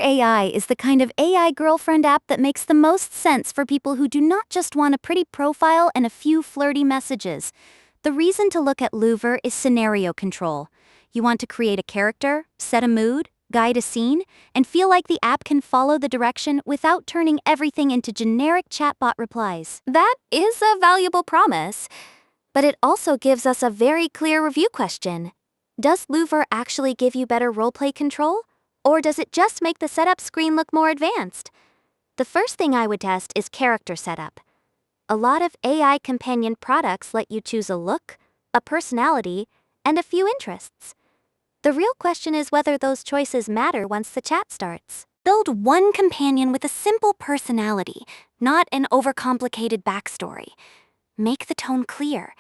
AI is the kind of AI girlfriend app that makes the most sense for people who do not just want a pretty profile and a few flirty messages. The reason to look at Luvr is scenario control. You want to create a character, set a mood, guide a scene, and feel like the app can follow the direction without turning everything into generic chatbot replies. That is a valuable promise, but it also gives us a very clear review question. Does Luvr actually give you better roleplay control? Or does it just make the setup screen look more advanced? The first thing I would test is character setup. A lot of AI companion products let you choose a look, a personality, and a few interests. The real question is whether those choices matter once the chat starts. Build one companion with a simple personality, not an overcomplicated backstory. Make the tone clear.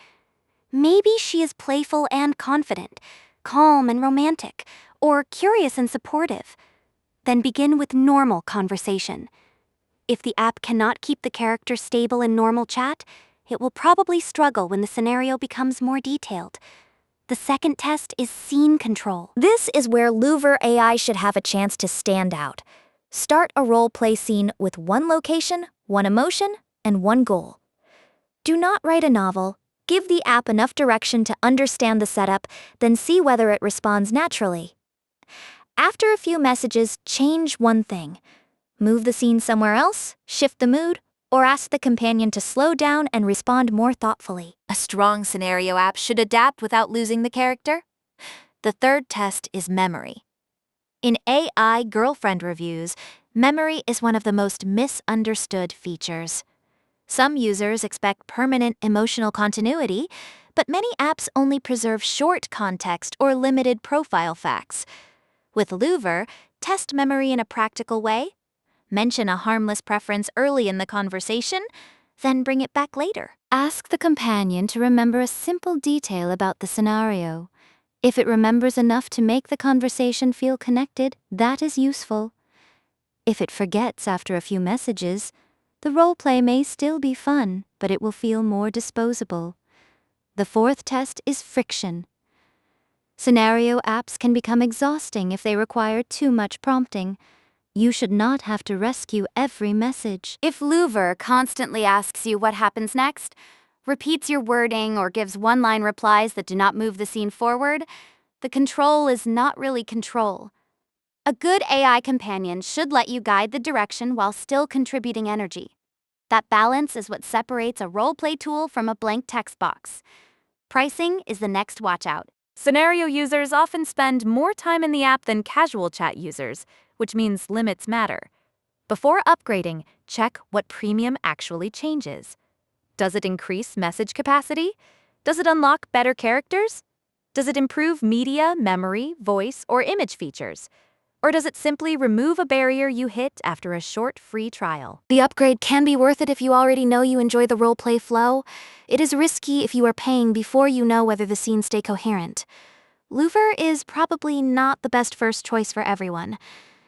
Maybe she is playful and confident, calm and romantic, or curious and supportive. Then begin with normal conversation. If the app cannot keep the character stable in normal chat, it will probably struggle when the scenario becomes more detailed. The second test is scene control. This is where Luvr AI should have a chance to stand out. Start a role-play scene with one location, one emotion, and one goal. Do not write a novel. Give the app enough direction to understand the setup, then see whether it responds naturally. After a few messages, change one thing. Move the scene somewhere else, shift the mood, or ask the companion to slow down and respond more thoughtfully. A strong scenario app should adapt without losing the character. The third test is memory. In AI girlfriend reviews, memory is one of the most misunderstood features. Some users expect permanent emotional continuity, but many apps only preserve short context or limited profile facts. With Luvr, test memory in a practical way. Mention a harmless preference early in the conversation, then bring it back later. Ask the companion to remember a simple detail about the scenario. If it remembers enough to make the conversation feel connected, that is useful. If it forgets after a few messages, the roleplay may still be fun, but it will feel more disposable. The fourth test is friction. Scenario apps can become exhausting if they require too much prompting. You should not have to rescue every message. If Luvr constantly asks you what happens next, repeats your wording, or gives one-line replies that do not move the scene forward, the control is not really control. A good AI companion should let you guide the direction while still contributing energy. That balance is what separates a roleplay tool from a blank text box. Pricing is the next watch-out. Scenario users often spend more time in the app than casual chat users, which means limits matter. Before upgrading, check what premium actually changes. Does it increase message capacity? Does it unlock better characters? Does it improve media, memory, voice, or image features? Or does it simply remove a barrier you hit after a short free trial? The upgrade can be worth it if you already know you enjoy the roleplay flow. It is risky if you are paying before you know whether the scenes stay coherent. Luvr is probably not the best first choice for everyone.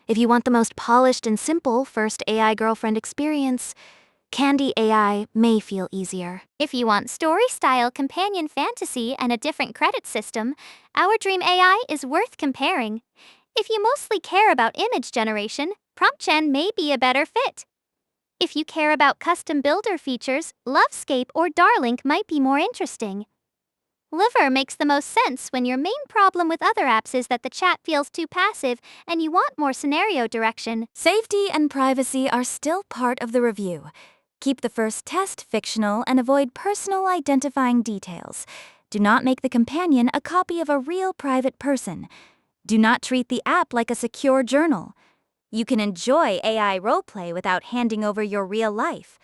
If you want the most polished and simple first AI girlfriend experience, Candy AI may feel easier. If you want story-style companion fantasy and a different credit system, OurDream AI is worth comparing. If you mostly care about image generation, Promptchan may be a better fit. If you care about custom builder features, Lovescape or Darlink might be more interesting. Luvr makes the most sense when your main problem with other apps is that the chat feels too passive and you want more scenario direction. Safety and privacy are still part of the review. Keep the first test fictional and avoid personal identifying details. Do not make the companion a copy of a real private person. Do not treat the app like a secure journal. You can enjoy AI roleplay without handing over your real life.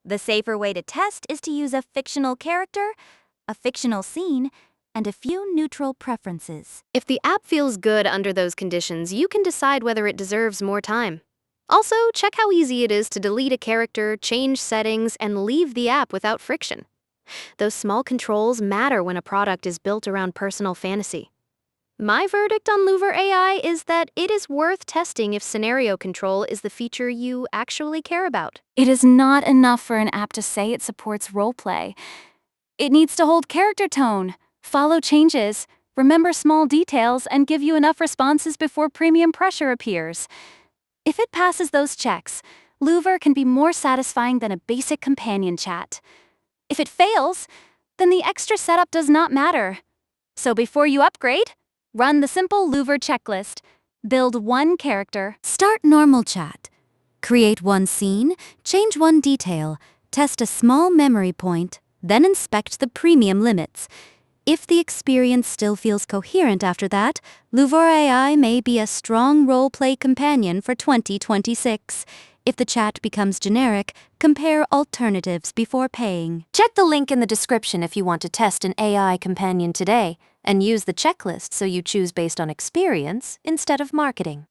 The safer way to test is to use a fictional character, a fictional scene, and a few neutral preferences. If the app feels good under those conditions, you can decide whether it deserves more time. Also, check how easy it is to delete a character, change settings, and leave the app without friction. Those small controls matter when a product is built around personal fantasy. My verdict on Luvr AI is that it is worth testing if scenario control is the feature you actually care about. It is not enough for an app to say it supports roleplay. It needs to hold character tone, follow changes, remember small details, and give you enough responses before premium pressure appears. If it passes those checks, Luvr can be more satisfying than a basic companion chat. If it fails, then the extra setup does not matter. So before you upgrade, run the simple Luvr checklist. Build one character. Start normal chat. Create one scene, change one detail, test a small memory point, then inspect the premium limits. If the experience still feels coherent after that, Luvr AI may be a strong roleplay companion for 2026. If the chat becomes generic, compare alternatives before paying. Check the link in the description if you want to test an AI companion today, and use the checklist so you choose based on experience instead of marketing.